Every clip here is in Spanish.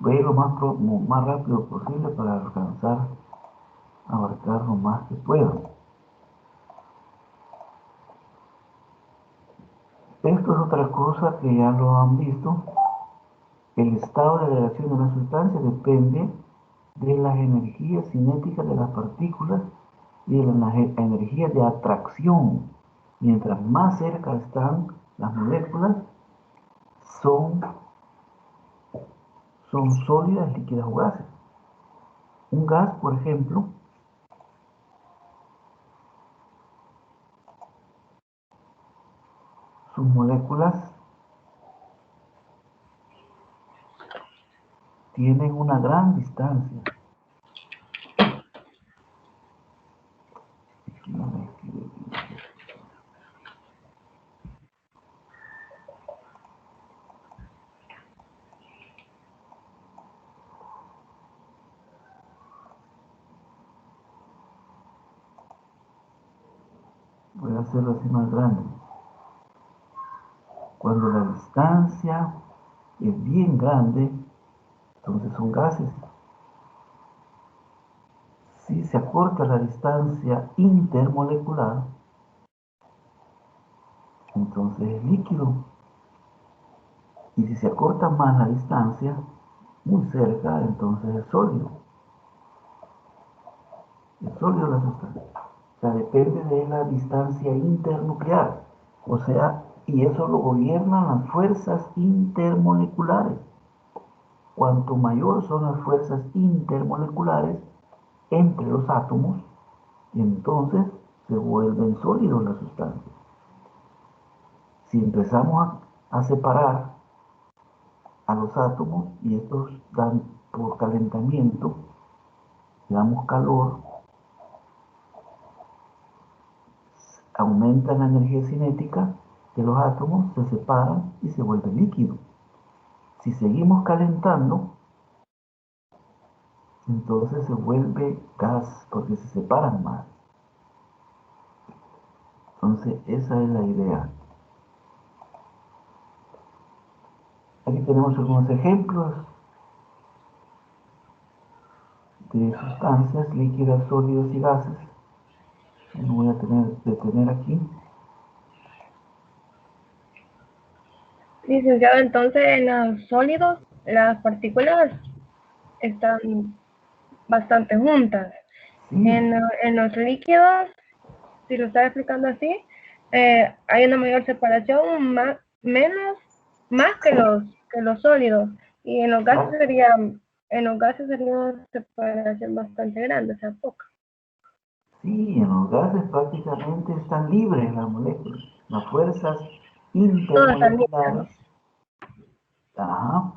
Voy a ir lo más rápido posible para alcanzar a abarcar lo más que pueda. Esto es otra cosa que ya lo han visto. El estado de agregación de una sustancia depende de las energías cinéticas de las partículas y de las energías de atracción. Mientras más cerca están las moléculas, son sólidas, líquidas o gases. Un gas, por ejemplo, sus moléculas tienen una gran distancia. Voy a hacerlo así más grande. Cuando la distancia es bien grande, entonces son gases. Si se acorta la distancia intermolecular, entonces es líquido. Y si se acorta más la distancia, muy cerca, entonces es sólido. Es sólido la sustancia. O sea, depende de la distancia internuclear. O sea, y eso lo gobiernan las fuerzas intermoleculares. Cuanto mayor son las fuerzas intermoleculares entre los átomos, entonces se vuelven sólidos las sustancias. Si empezamos a separar a los átomos y estos dan por calentamiento, le damos calor, aumenta la energía cinética de los átomos, se separan y se vuelve líquido. Si seguimos calentando, entonces se vuelve gas porque se separan más. Entonces esa es la idea. Aquí tenemos algunos ejemplos de sustancias líquidas, sólidos y gases. Me voy a detener aquí. Licenciado, entonces en los sólidos las partículas están bastante juntas. Sí, En los líquidos, si lo está explicando así, hay una mayor separación, más que los sólidos. Y en los gases sería una separación bastante grande, o sea, poca. sí, en los gases prácticamente están libres las moléculas. Las fuerzas Todas están libres, ¿no? intermoleculares. Ajá.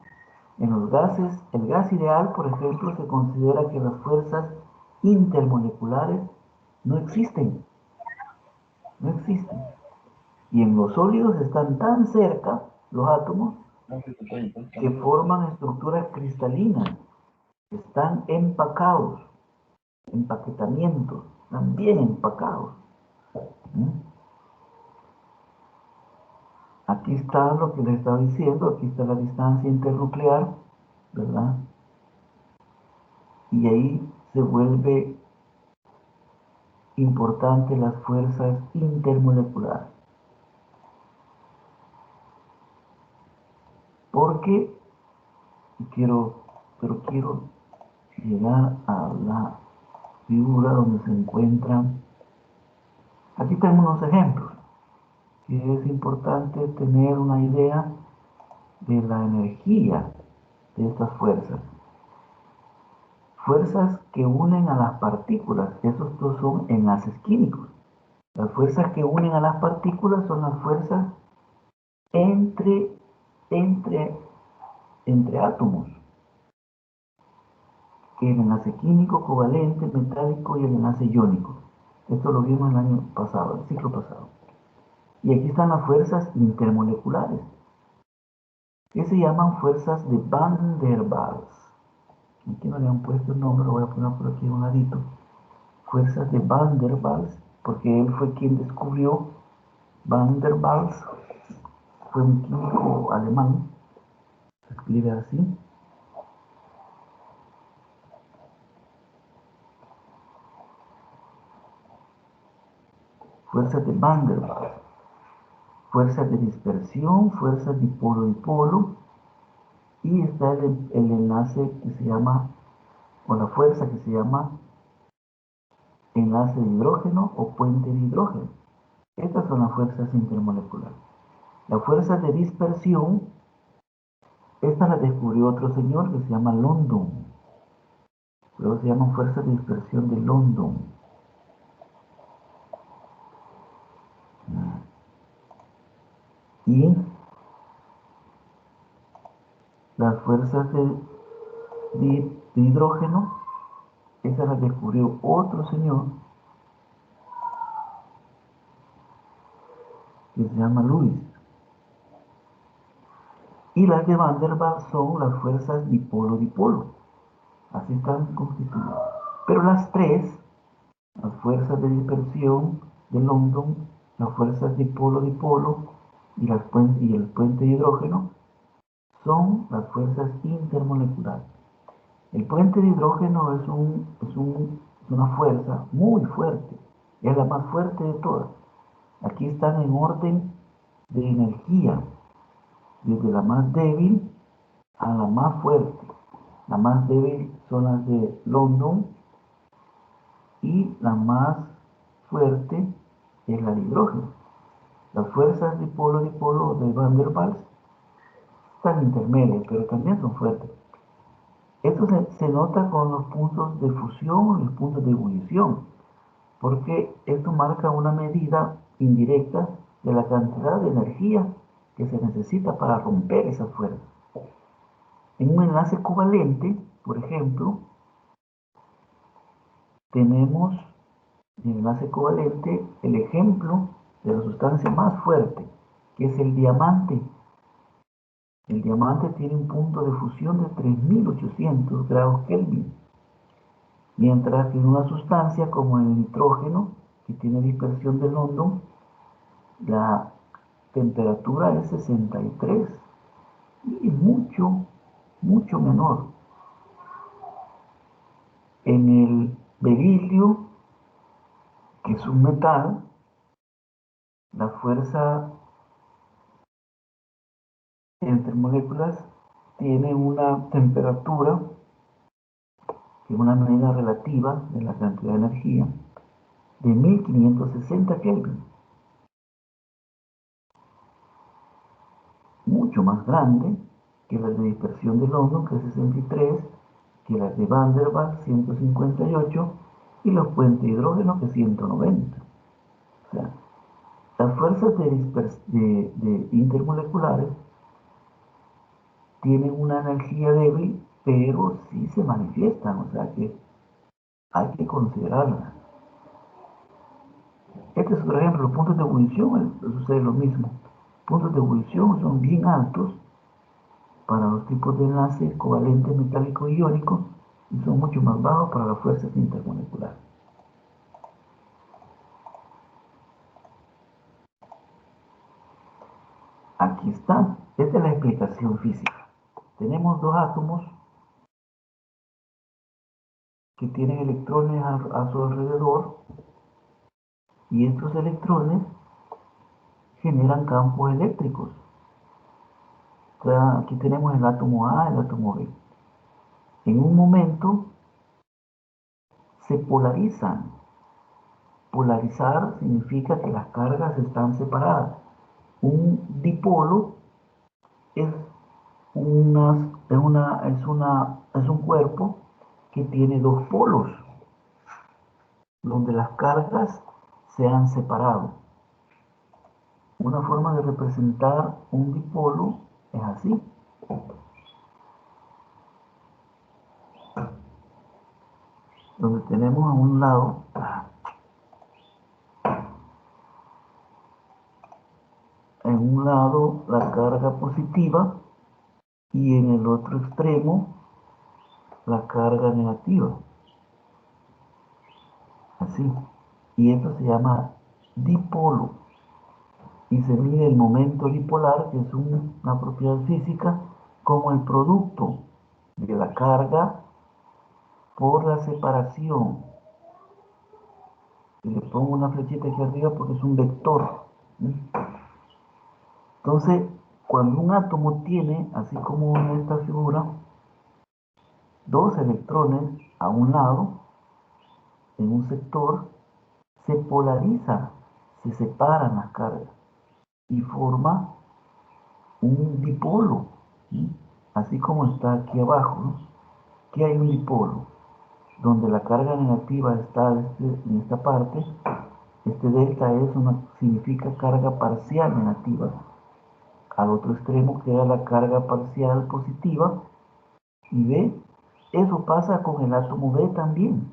En los gases, el gas ideal, por ejemplo, se considera que las fuerzas intermoleculares no existen. No existen. Y en los sólidos están tan cerca los átomos que forman estructuras cristalinas. Están empacados, empaquetamientos, están bien empacados. ¿Mm? Aquí está lo que les estaba diciendo, aquí está la distancia internuclear, ¿verdad? Y ahí se vuelve importante las fuerzas intermoleculares. Porque quiero llegar a la figura donde se encuentran. Aquí tenemos unos ejemplos, que es importante tener una idea de la energía de estas fuerzas. Fuerzas que unen a las partículas, esos dos son enlaces químicos. Las fuerzas que unen a las partículas son las fuerzas entre, entre, entre átomos. El enlace químico, covalente, metálico y el enlace iónico. Esto lo vimos el año pasado, el ciclo pasado. Y aquí están las fuerzas intermoleculares, que se llaman fuerzas de Van der Waals. Aquí no le han puesto el nombre, lo voy a poner por aquí a un ladito. Fuerzas de Van der Waals, porque él fue quien descubrió. Van der Waals fue un químico alemán, se escribe así. fuerzas de Van der Waals, fuerzas de dispersión, fuerzas dipolo-dipolo, y está el enlace que se llama, o la fuerza que se llama enlace de hidrógeno o puente de hidrógeno. Estas son las fuerzas intermoleculares. Las fuerzas de dispersión, esta la descubrió otro señor que se llama London. Luego se llaman fuerzas de dispersión de London. Y las fuerzas de hidrógeno, esa la descubrió otro señor que se llama Lewis. Y las de Van der Waals son las fuerzas dipolo-dipolo. Así están constituidas. Pero las tres, las fuerzas de dispersión de London, las fuerzas dipolo-dipolo y el puente de hidrógeno, son las fuerzas intermoleculares. El puente de hidrógeno es una fuerza muy fuerte, es la más fuerte de todas. Aquí están en orden de energía, desde la más débil a la más fuerte. La más débil son las de London y la más fuerte es la de hidrógeno. Las fuerzas dipolo-dipolo de Van der Waals están intermedias, pero también son fuertes. Esto se nota con los puntos de fusión y los puntos de ebullición, porque esto marca una medida indirecta de la cantidad de energía que se necesita para romper esa fuerza. En un enlace covalente, por ejemplo, tenemos en el enlace covalente el ejemplo de la sustancia más fuerte, que es el diamante. El diamante tiene un punto de fusión de 3800 grados Kelvin, mientras que una sustancia como el nitrógeno, que tiene dispersión de London, la temperatura es 63 y mucho menor. En el berilio, que es un metal, la fuerza entre moléculas tiene una temperatura, que es una medida relativa de la cantidad de energía, de 1560 Kelvin. Mucho más grande que la de dispersión de London, que es 63, que la de Van der Waals, 158, y los puentes de hidrógeno, que es 190. O sea, las fuerzas de intermoleculares tienen una energía débil, pero sí se manifiestan, o sea que hay que considerarlas. Este es otro ejemplo, los puntos de ebullición sucede lo mismo. Puntos de ebullición son bien altos para los tipos de enlace covalente metálico y iónico y son mucho más bajos para las fuerzas intermoleculares. Aquí está, esta es la explicación física. Tenemos dos átomos que tienen electrones a su alrededor y estos electrones generan campos eléctricos. O sea, aquí tenemos el átomo A, el átomo B. En un momento se polarizan. Polarizar significa que las cargas están separadas. Un dipolo es, es un cuerpo que tiene dos polos, donde las cargas se han separado. Una forma de representar un dipolo es así. Donde tenemos a un lado la carga positiva y en el otro extremo la carga negativa. Así. Y esto se llama dipolo. Y se mide el momento dipolar, que es una propiedad física, como el producto de la carga por la separación Y le pongo una flechita aquí arriba porque es un vector. ¿Sí? Entonces, cuando un átomo tiene, así como en esta figura, dos electrones a un lado, en un sector, se polariza, se separan las cargas y forma un dipolo, ¿sí? Así como está aquí abajo, ¿no? Aquí hay un dipolo, donde la carga negativa está en esta parte. Este delta significa carga parcial negativa. Al otro extremo queda la carga parcial positiva. Y B, eso pasa con el átomo B también,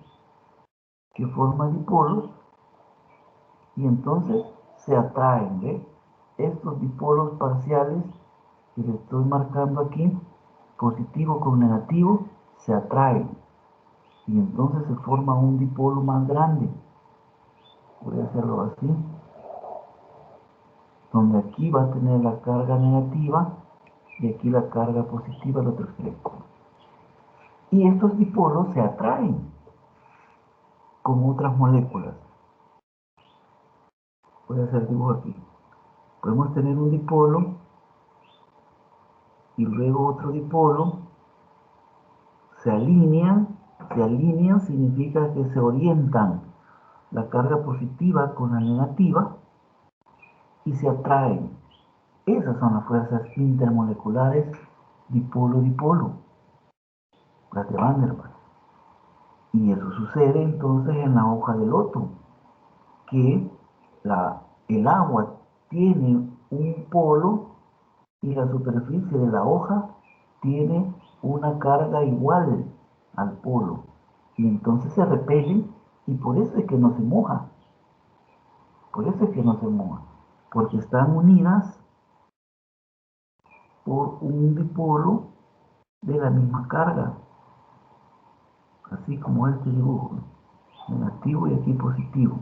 que forma dipolos y entonces se atraen, ¿ve? Estos dipolos parciales que le estoy marcando aquí, positivo con negativo, se atraen y entonces se forma un dipolo más grande. Voy a hacerlo así, donde aquí va a tener la carga negativa y aquí la carga positiva al otro extremo. Y estos dipolos se atraen con otras moléculas. Voy a hacer dibujo aquí. Podemos tener un dipolo y luego otro dipolo, se alinean significa que se orientan la carga positiva con la negativa y se atraen. Esas son las fuerzas intermoleculares dipolo-dipolo, las de Van der Waals. Y eso sucede entonces en la hoja de loto, que el agua tiene un polo y la superficie de la hoja tiene una carga igual al polo. Y entonces se repelen y por eso es que no se moja. Por eso es que no se moja. Porque están unidas por un dipolo de la misma carga. Así como este dibujo. Negativo y aquí positivo.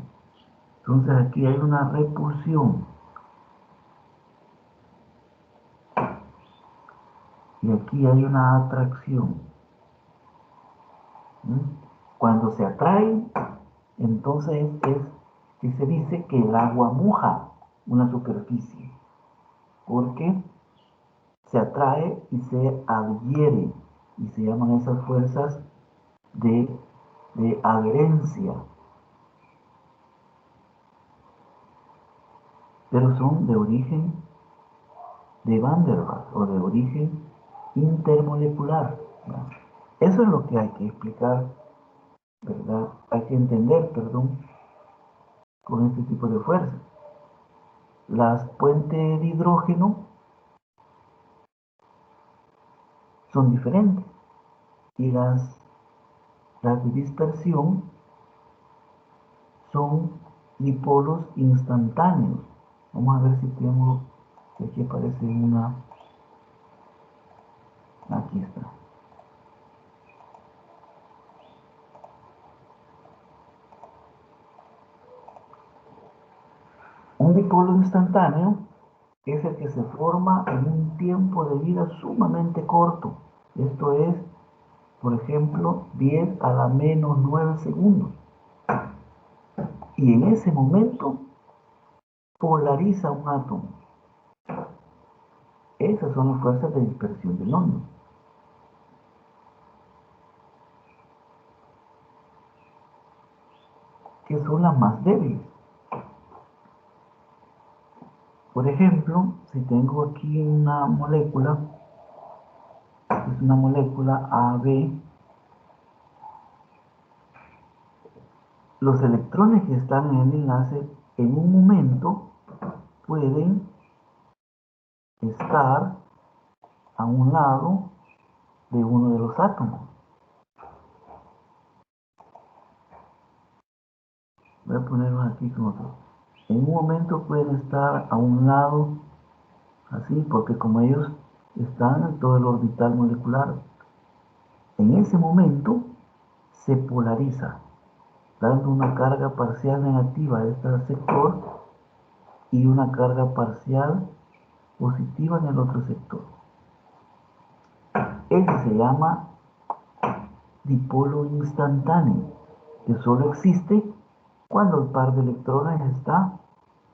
Entonces aquí hay una repulsión. Y aquí hay una atracción. Cuando se atraen, entonces es que se dice que el agua moja una superficie, porque se atrae y se adhiere, y se llaman esas fuerzas de adherencia, pero son de origen de Van der Waals o de origen intermolecular, ¿no? Eso es lo que hay que explicar, ¿verdad? Hay que entender, perdón, con este tipo de fuerzas. Las puentes de hidrógeno son diferentes y las de dispersión son dipolos instantáneos. Vamos a ver si tengo, si aquí aparece una, aquí está. Un dipolo instantáneo es el que se forma en un tiempo de vida sumamente corto. Esto es, por ejemplo, 10 a la menos 9 segundos. Y en ese momento polariza un átomo. Esas son las fuerzas de dispersión del onda, que son las más débiles. Por ejemplo, si tengo aquí una molécula, es una molécula AB, los electrones que están en el enlace en un momento pueden estar a un lado de uno de los átomos. Voy a ponerlos aquí con otro. En un momento pueden estar a un lado, así, porque como ellos están en todo el orbital molecular, en ese momento se polariza, dando una carga parcial negativa a este sector y una carga parcial positiva en el otro sector. Ese se llama dipolo instantáneo, que solo existe cuando el par de electrones está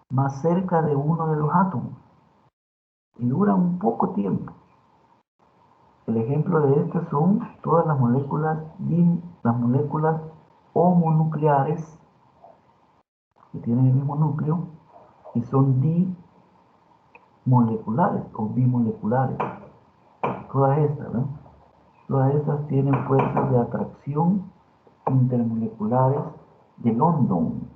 más cerca de uno de los átomos y dura un poco tiempo. El ejemplo de estas son todas las moléculas homonucleares que tienen el mismo núcleo y son dimoleculares o bimoleculares. Todas estas, ¿no? Todas estas tienen fuerzas de atracción intermoleculares de London.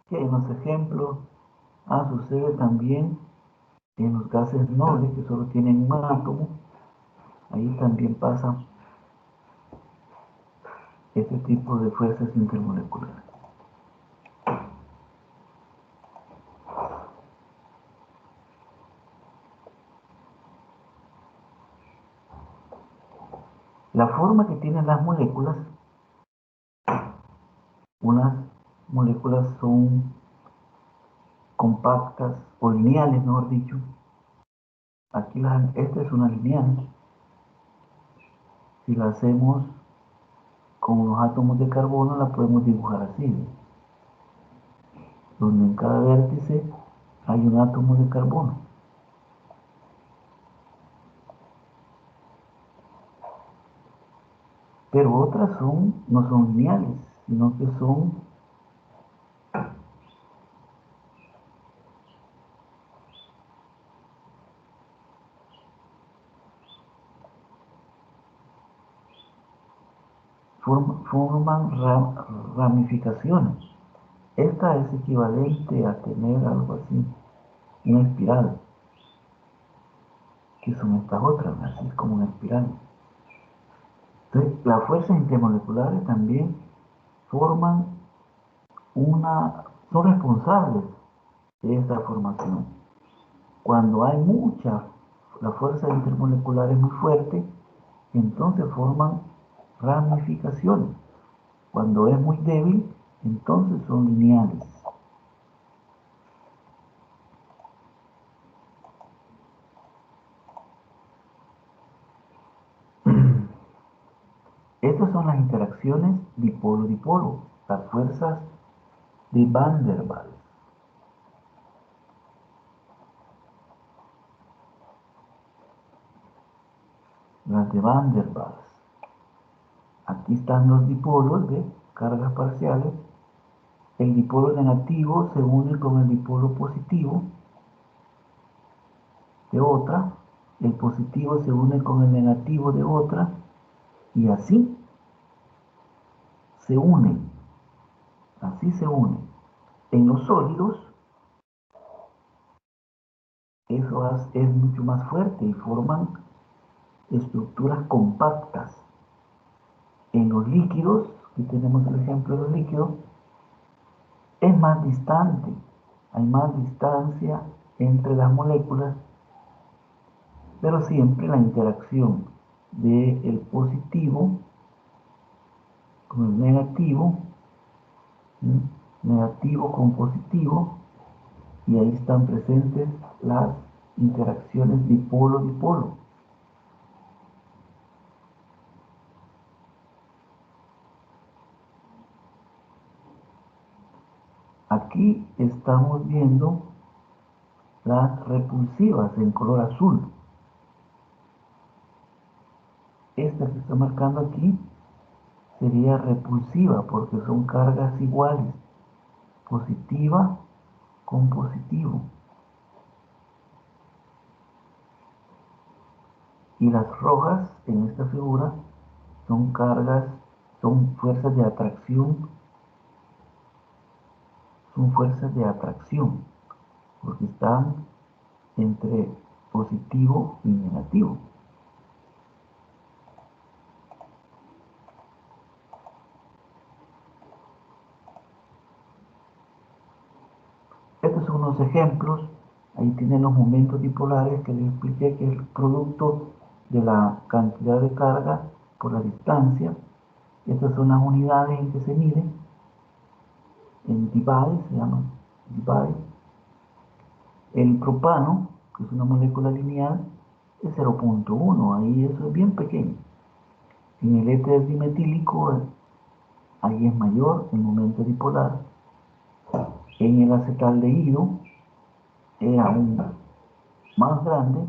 Que en los ejemplos sucede también en los gases nobles que solo tienen un átomo. Ahí también pasa este tipo de fuerzas intermoleculares. La forma que tienen las moléculas, unas moléculas son compactas o lineales, mejor dicho. Aquí esta es una lineal. Si la hacemos con los átomos de carbono, la podemos dibujar así, donde en cada vértice hay un átomo de carbono. Pero otras no son lineales, sino que forman ramificaciones. Esta es equivalente a tener algo así, una espiral, que son estas otras, así como una espiral. Entonces, las fuerzas intermoleculares también forman son responsables de esta formación. Cuando hay la fuerza intermolecular es muy fuerte, entonces forman ramificaciones. Cuando es muy débil, entonces son lineales. Estas son las interacciones dipolo-dipolo, las fuerzas de Van der Waals. Las de Van der Waals. Aquí están los dipolos de cargas parciales. El dipolo negativo se une con el dipolo positivo de otra, el positivo se une con el negativo de otra, y se unen, así se unen. En los sólidos, eso es mucho más fuerte y forman estructuras compactas. En los líquidos, aquí tenemos el ejemplo de los líquidos, es más distante, hay más distancia entre las moléculas, pero siempre la interacción del positivo con el negativo, ¿sí? Negativo con positivo, y ahí están presentes las interacciones dipolo-dipolo. Aquí estamos viendo las repulsivas en color azul. Esta que está marcando aquí sería repulsiva porque son cargas iguales, positiva con positivo. Y las rojas en esta figura son fuerzas de atracción, porque están entre positivo y negativo. Estos son unos ejemplos. Ahí tienen los momentos dipolares que les expliqué, que es el producto de la cantidad de carga por la distancia. Estas son las unidades en que se mide, en dBAE, se llama dBAE. El propano, que es una molécula lineal, es 0.1, ahí eso es bien pequeño. En el éter dimetílico, ahí es mayor el momento dipolar. En el acetaldehído es aún más grande,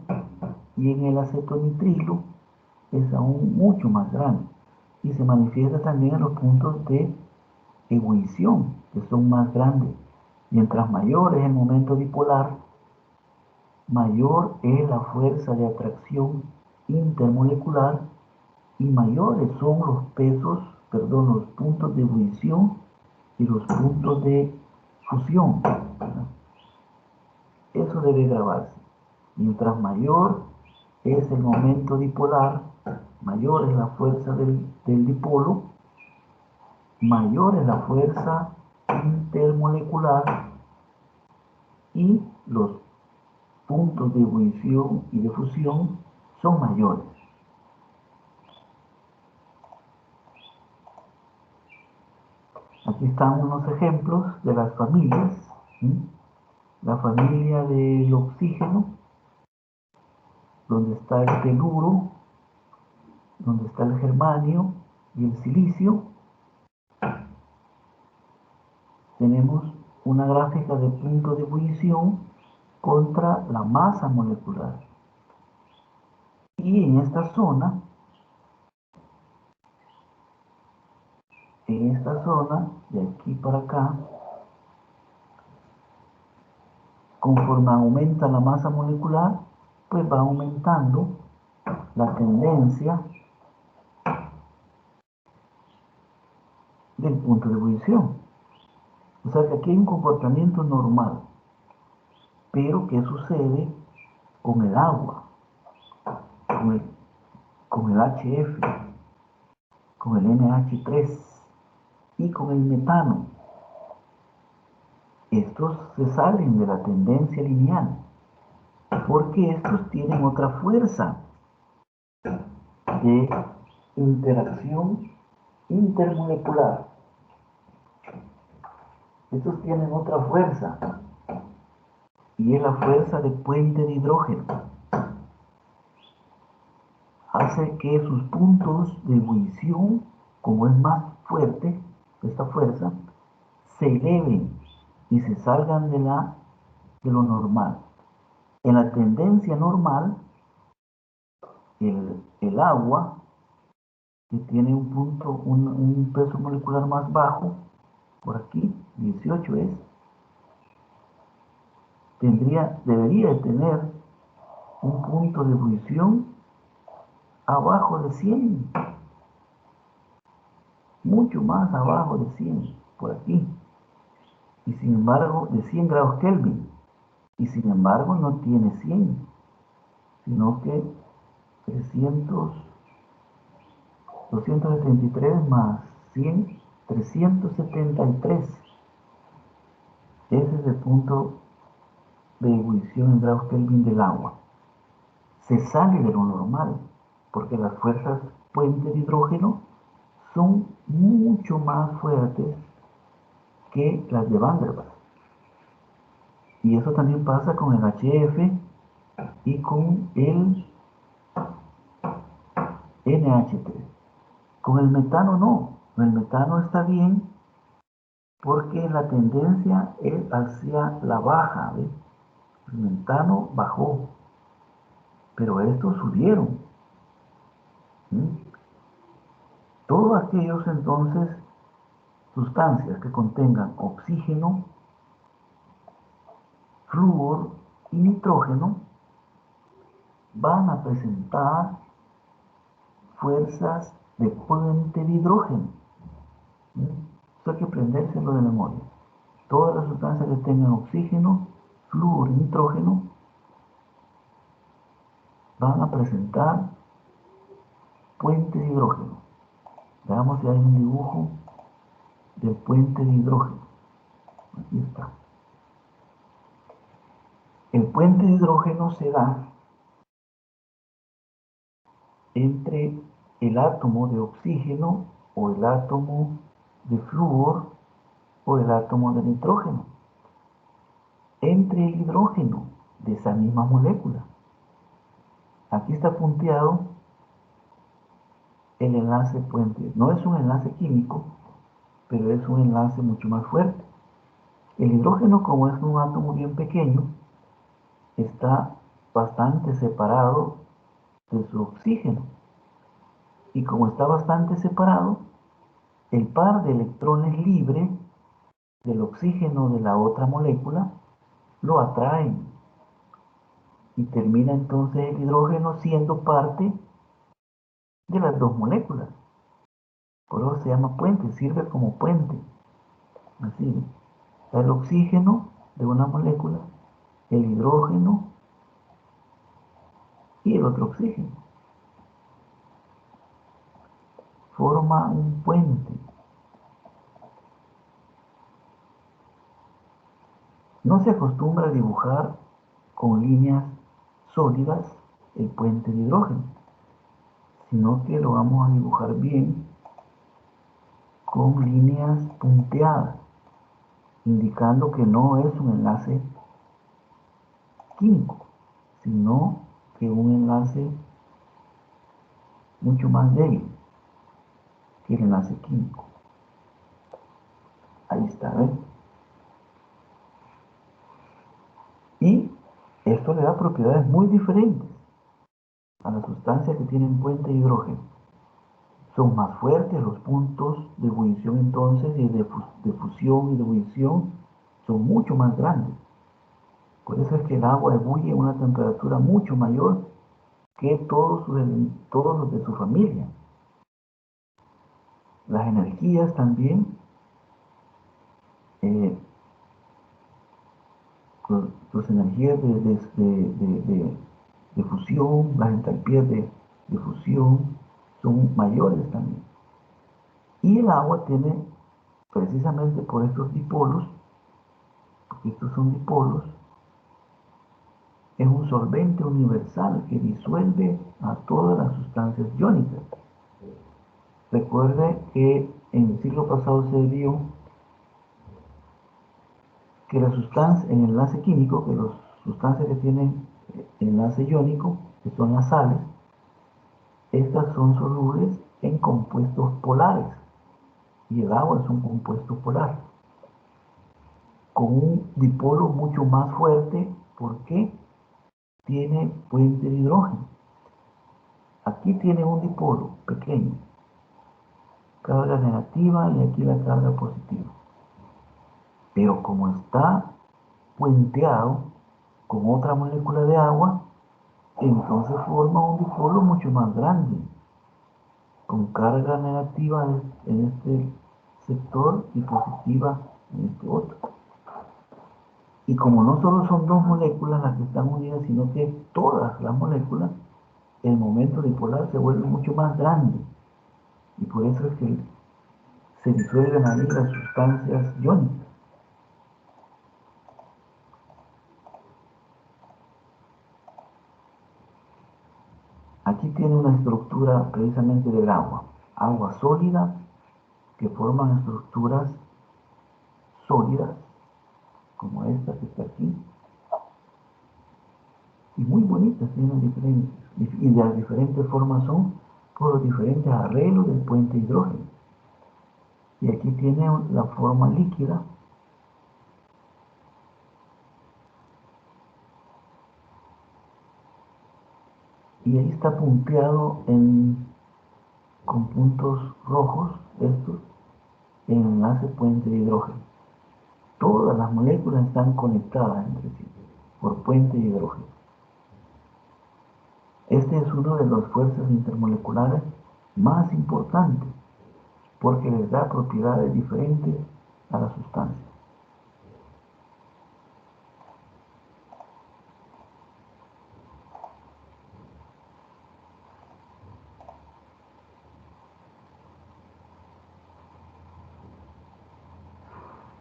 y en el acetonitrilo es aún mucho más grande, y se manifiesta también en los puntos de ebullición, que son más grandes. Mientras mayor es el momento dipolar, mayor es la fuerza de atracción intermolecular y mayores son los pesos, perdón, los puntos de ebullición y los puntos de fusión. Eso debe grabarse. Mientras mayor es el momento dipolar, mayor es la fuerza del dipolo, mayor es la fuerza intermolecular y los puntos de ebullición y de fusión son mayores. Aquí están unos ejemplos de las familias. La familia del oxígeno, donde está el teluro, donde está el germanio y el silicio. Tenemos una gráfica de punto de ebullición contra la masa molecular. Y en esta zona, de aquí para acá, conforme aumenta la masa molecular, pues va aumentando la tendencia del punto de ebullición. O sea que aquí hay un comportamiento normal. Pero ¿qué sucede con el agua? Con el HF, con el NH3 y con el metano. Estos se salen de la tendencia lineal porque estos tienen otra fuerza de interacción intermolecular. Estos tienen otra fuerza y es la fuerza de puente de hidrógeno. Hace que sus puntos de ebullición, como es más fuerte esta fuerza, se eleven y se salgan de lo normal. En la tendencia normal, el agua, que tiene un punto, un peso molecular más bajo, por aquí, 18 es, debería de tener un punto de ebullición abajo de 100, mucho más abajo de 100, por aquí, y sin embargo, de 100 grados Kelvin, y sin embargo no tiene 100, sino que 273 más 100, 373. Ese es el punto de ebullición en grados Kelvin del agua. Se sale de lo normal, porque las fuerzas puente de hidrógeno son mucho más fuertes que las de Van der Waals. Y eso también pasa con el HF y con el NH3. Con el metano no. El metano está bien porque la tendencia es hacia la baja. ¿Ves? El metano bajó, pero estos subieron. Todos aquellos entonces sustancias que contengan oxígeno, flúor y nitrógeno van a presentar fuerzas de puente de hidrógeno. Eso hay que aprendérselo de memoria. Todas las sustancias que tengan oxígeno, flúor y nitrógeno van a presentar puente de hidrógeno. Veamos si hay un dibujo del puente de hidrógeno. Aquí está. El puente de hidrógeno se da entre el átomo de oxígeno o el átomo de flúor o el átomo de nitrógeno, entre el hidrógeno de esa misma molécula. Aquí está punteado el enlace puente. No es un enlace químico, pero es un enlace mucho más fuerte. El hidrógeno, como es un átomo bien pequeño, está bastante separado de su oxígeno. Y como está bastante separado, el par de electrones libres del oxígeno de la otra molécula lo atraen. Y termina entonces el hidrógeno siendo parte de las dos moléculas. Por eso se llama puente, sirve como puente. Así, está el oxígeno de una molécula, el hidrógeno y el otro oxígeno. Forma un puente. No se acostumbra a dibujar con líneas sólidas el puente de hidrógeno, sino que lo vamos a dibujar bien con líneas punteadas, indicando que no es un enlace químico, sino que un enlace mucho más débil que el enlace químico. Ahí está, ¿ven? Y esto le da propiedades muy diferentes a las sustancias que tienen puente de hidrógeno. Son más fuertes los puntos de ebullición entonces y de fusión y de ebullición son mucho más grandes. Por eso es que el agua ebulle a una temperatura mucho mayor que todos los de su familia. Las energías también, eh, sus energías de fusión, las entalpías de fusión son mayores también. Y el agua tiene, precisamente por estos dipolos, porque estos son dipolos, es un solvente universal que disuelve a todas las sustancias iónicas. Recuerde que en el siglo pasado se vio que la sustancia, en el enlace químico, que las sustancias que tienen enlace iónico, que son las sales, estas son solubles en compuestos polares y el agua es un compuesto polar con un dipolo mucho más fuerte porque tiene puente de hidrógeno. Aquí tiene un dipolo pequeño, carga negativa y aquí la carga positiva. Pero como está puenteado con otra molécula de agua, entonces forma un dipolo mucho más grande, con carga negativa en este sector y positiva en este otro. Y como no solo son dos moléculas las que están unidas, sino que todas las moléculas, el momento dipolar se vuelve mucho más grande. Y por eso es que se disuelven ahí las sustancias iónicas. Aquí tiene una estructura precisamente del agua. Agua sólida, que forman estructuras sólidas, como esta que está aquí, y muy bonitas, tienen diferentes, y de las diferentes formas son por los diferentes arreglos del puente de hidrógeno. Y aquí tiene la forma líquida, y ahí está punteado con puntos rojos, estos, en enlace puente de hidrógeno. Todas las moléculas están conectadas entre sí por puente de hidrógeno. Este es uno de las fuerzas intermoleculares más importantes porque les da propiedades diferentes a la sustancia.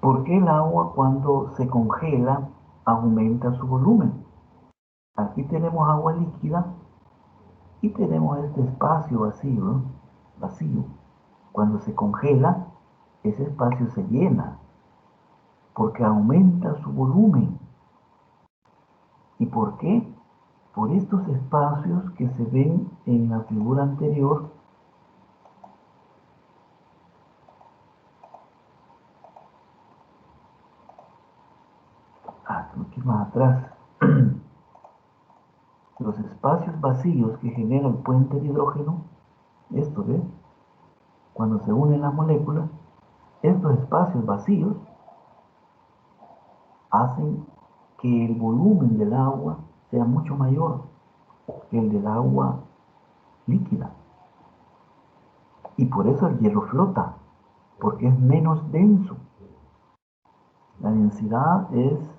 ¿Por qué el agua cuando se congela aumenta su volumen? Aquí tenemos agua líquida Y tenemos este espacio vacío, ¿no? Vacío. Cuando se congela, ese espacio se llena porque aumenta su volumen. ¿Y por qué? Por estos espacios que se ven en la figura anterior. Creo que más atrás. Los espacios vacíos que genera el puente de hidrógeno, esto, ¿ves? Cuando se unen las moléculas, estos espacios vacíos hacen que el volumen del agua sea mucho mayor que el del agua líquida. Y por eso el hielo flota, porque es menos denso. La densidad es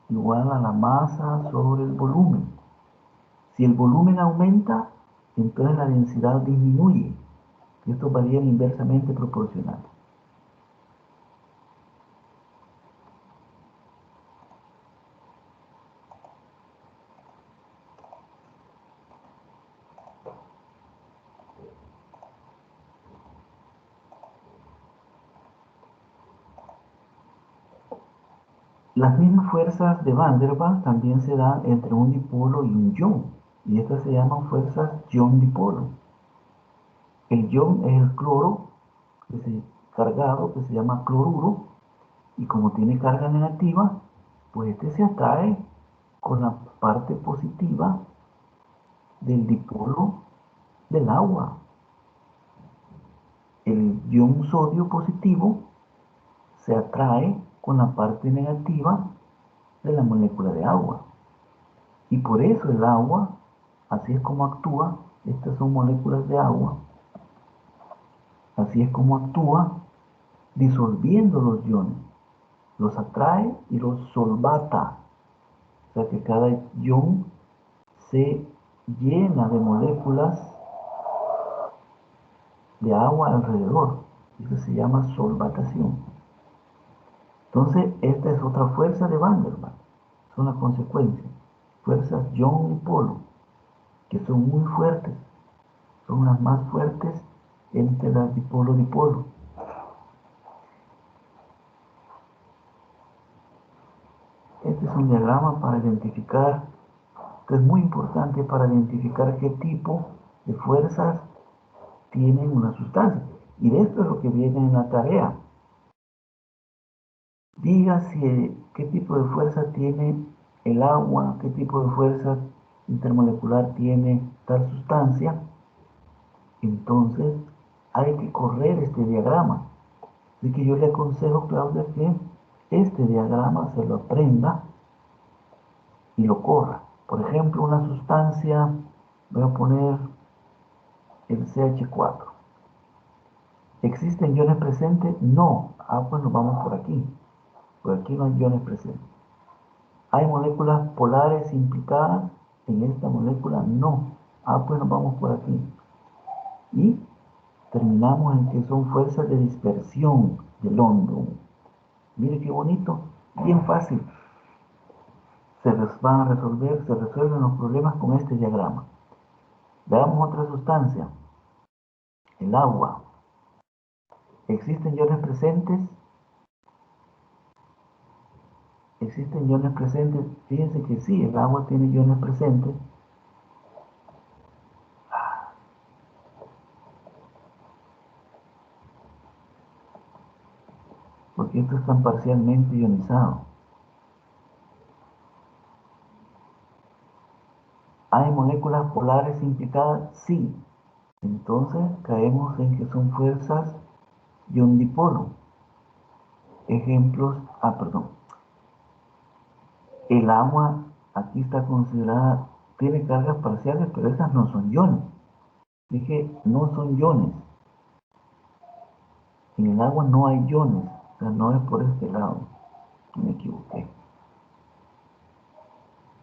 igual a la masa sobre el volumen. Si el volumen aumenta, entonces la densidad disminuye. Esto varía inversamente proporcional. Las mismas fuerzas de Van der Waals también se dan entre un dipolo y un ion, y estas se llaman fuerzas ion-dipolo. El ion es el cloro cargado, que se llama cloruro, y como tiene carga negativa, pues este se atrae con la parte positiva del dipolo del agua. El ion sodio positivo se atrae con la parte negativa de la molécula de agua. Y por eso el agua, así es como actúa, estas son moléculas de agua, así es como actúa disolviendo los iones, los atrae y los solvata. O sea que cada ion se llena de moléculas de agua alrededor. Eso se llama solvatación. Entonces, esta es otra fuerza de Van der Waals. Son las consecuencias. Fuerzas ion-dipolo, que son muy fuertes. Son las más fuertes entre las dipolo-dipolo. Este es un diagrama para identificar, que es muy importante para identificar qué tipo de fuerzas tienen una sustancia. Y de esto es lo que viene en la tarea. Diga qué tipo de fuerza tiene el agua, qué tipo de fuerza intermolecular tiene tal sustancia. Entonces hay que correr este diagrama. Así que yo le aconsejo, Claudia, que este diagrama se lo aprenda y lo corra. Por ejemplo, una sustancia, voy a poner el CH4. ¿Existen iones presentes? No. Pues nos vamos por aquí. Por aquí no hay iones presentes. ¿Hay moléculas polares implicadas en esta molécula? No. Pues nos vamos por aquí. Y terminamos en que son fuerzas de dispersión de London. Mire qué bonito, bien fácil. Se resuelven los problemas con este diagrama. Veamos otra sustancia, el agua. ¿Existen iones presentes? ¿Existen iones presentes? Fíjense que sí, el agua tiene iones presentes. Porque estos están parcialmente ionizados. ¿Hay moléculas polares implicadas? Sí. Entonces caemos en que son fuerzas ion-dipolo. Ejemplos, perdón. El agua aquí está considerada, tiene cargas parciales, pero esas no son iones. Dije, no son iones. En el agua no hay iones, o sea, no es por este lado. Me equivoqué.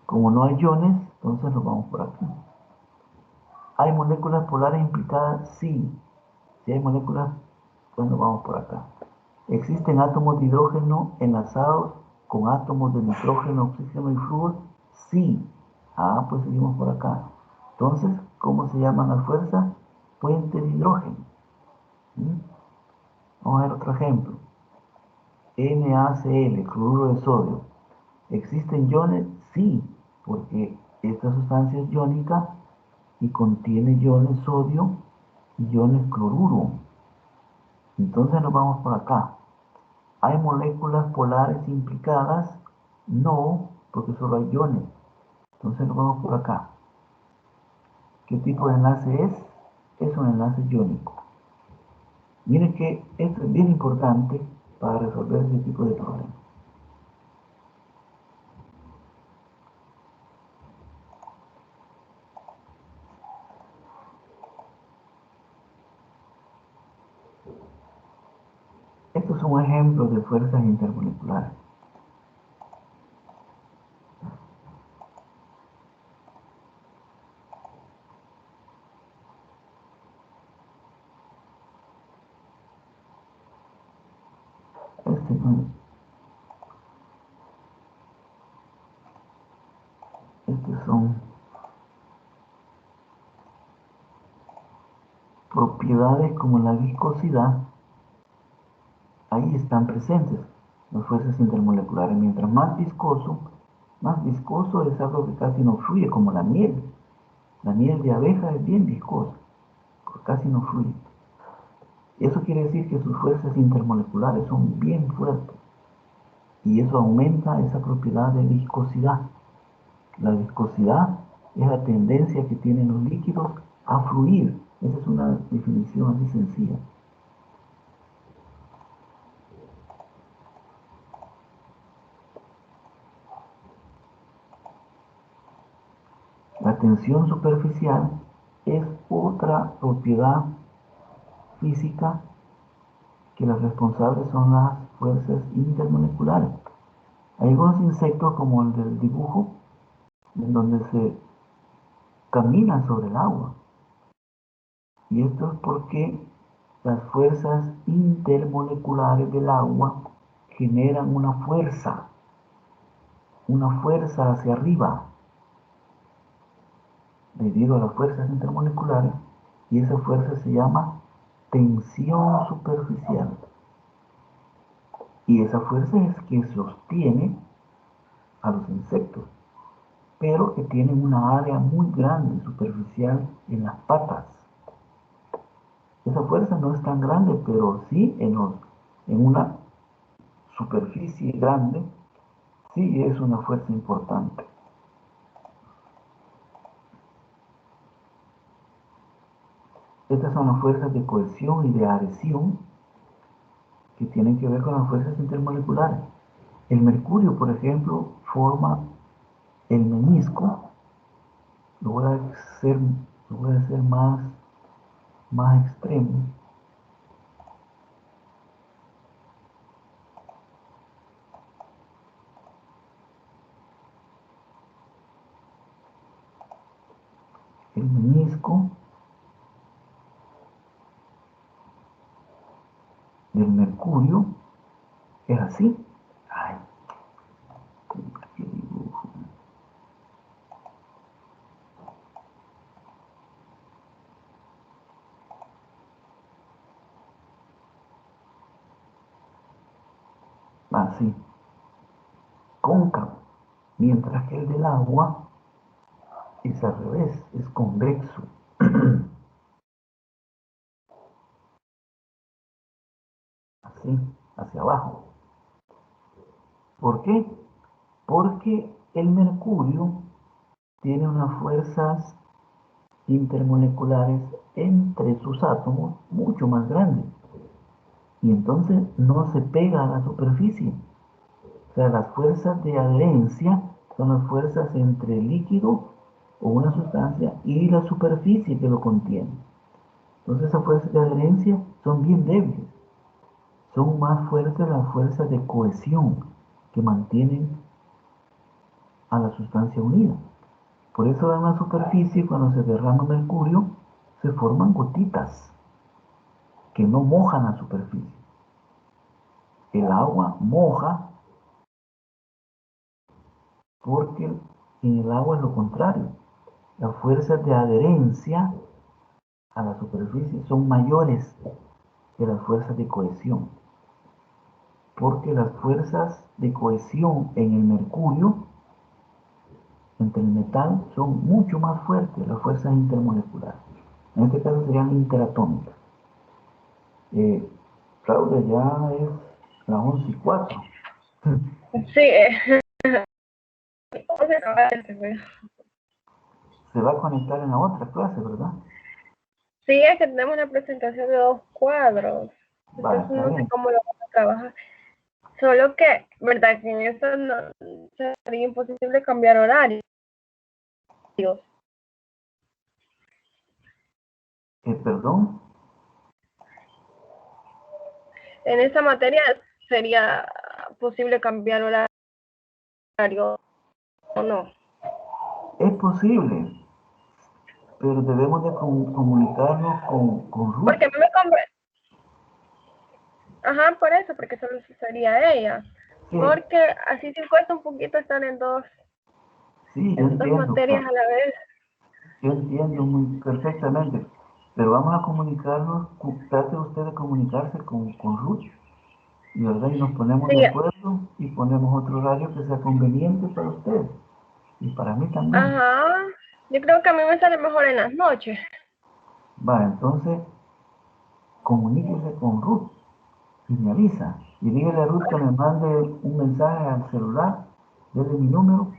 Como no hay iones, entonces nos vamos por aquí. ¿Hay moléculas polares implicadas? Sí. Si hay moléculas, pues nos vamos por acá. ¿Existen átomos de hidrógeno enlazados con átomos de nitrógeno, oxígeno y flúor? Sí. Pues seguimos por acá. Entonces, ¿cómo se llaman las fuerzas? Puente de hidrógeno. ¿Mm? Vamos a ver otro ejemplo. NaCl, cloruro de sodio. ¿Existen iones? Sí, porque esta sustancia es iónica y contiene iones sodio y iones cloruro. Entonces nos vamos por acá. ¿Hay moléculas polares implicadas? No, porque solo hay iones. Entonces nos vamos por acá. ¿Qué tipo de enlace es? Es un enlace iónico. Miren que esto es bien importante para resolver ese tipo de problemas. Estos son ejemplos de fuerzas intermoleculares. Este, estos son propiedades como la viscosidad. Ahí están presentes las fuerzas intermoleculares. Mientras más viscoso es algo que casi no fluye, como la miel. La miel de abeja es bien viscosa, porque casi no fluye. Eso quiere decir que sus fuerzas intermoleculares son bien fuertes y eso aumenta esa propiedad de viscosidad. La viscosidad es la tendencia que tienen los líquidos a fluir. Esa es una definición así sencilla. La tensión superficial es otra propiedad física que las responsables son las fuerzas intermoleculares. Hay algunos insectos como el del dibujo, en donde se camina sobre el agua. Y esto es porque las fuerzas intermoleculares del agua generan una fuerza hacia arriba, debido a las fuerzas intermoleculares, y esa fuerza se llama tensión superficial. Y esa fuerza es que sostiene a los insectos, pero que tienen una área muy grande, superficial, en las patas. Esa fuerza no es tan grande, pero sí en una superficie grande, sí es una fuerza importante. Estas son las fuerzas de cohesión y de adhesión que tienen que ver con las fuerzas intermoleculares. El mercurio, por ejemplo, forma el menisco. Lo voy a hacer más extremo. El menisco del mercurio es así. Ay, qué dibujo. Así, cóncavo. Mientras que el del agua es al revés, es convexo. Así, hacia abajo. ¿Por qué? Porque el mercurio tiene unas fuerzas intermoleculares entre sus átomos mucho más grandes y entonces no se pega a la superficie. O sea, las fuerzas de adherencia son las fuerzas entre el líquido o una sustancia y la superficie que lo contiene. Entonces esas fuerzas de adherencia son bien débiles. Son más fuertes las fuerzas de cohesión que mantienen a la sustancia unida. Por eso en la superficie, cuando se derrama mercurio, se forman gotitas que no mojan la superficie. El agua moja porque en el agua es lo contrario. Las fuerzas de adherencia a la superficie son mayores que las fuerzas de cohesión, porque las fuerzas de cohesión en el mercurio, entre el metal, son mucho más fuertes, las fuerzas intermoleculares. En este caso serían interatómicas. Claudia, ya es las 11:04. Sí, entonces, Se va a conectar en la otra clase, ¿verdad? sí, es que tenemos una presentación de 2 cuadros, Va, entonces está no sé bien. cómo lo vamos a trabajar. Solo que, ¿verdad? Que en eso no sería imposible cambiar horarios. Perdón. En esa materia sería posible cambiar horario o no. Es posible, pero debemos de comunicarnos con Ruth. Porque a mí me conviene. Ajá, por eso, porque solo sería ella. Sí, Porque así sí cuesta un poquito estar sí, yo en dos entiendo, materias a la vez. yo entiendo muy perfectamente, pero vamos a comunicarnos, trate usted de comunicarse con Ruth, y verdad, y nos ponemos Sí, de acuerdo y ponemos otro horario que sea conveniente para usted y para mí también. ajá. Yo creo que a mí me sale mejor en las noches. Va, entonces comuníquese con Ruth y me avisa. Y dígale a Ruth que me mande un mensaje al celular, déle mi número,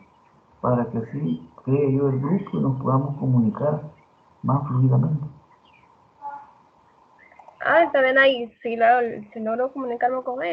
para que así cree yo el grupo y nos podamos comunicar más fluidamente. Ah, está bien ahí. Si logro comunicarme con ella.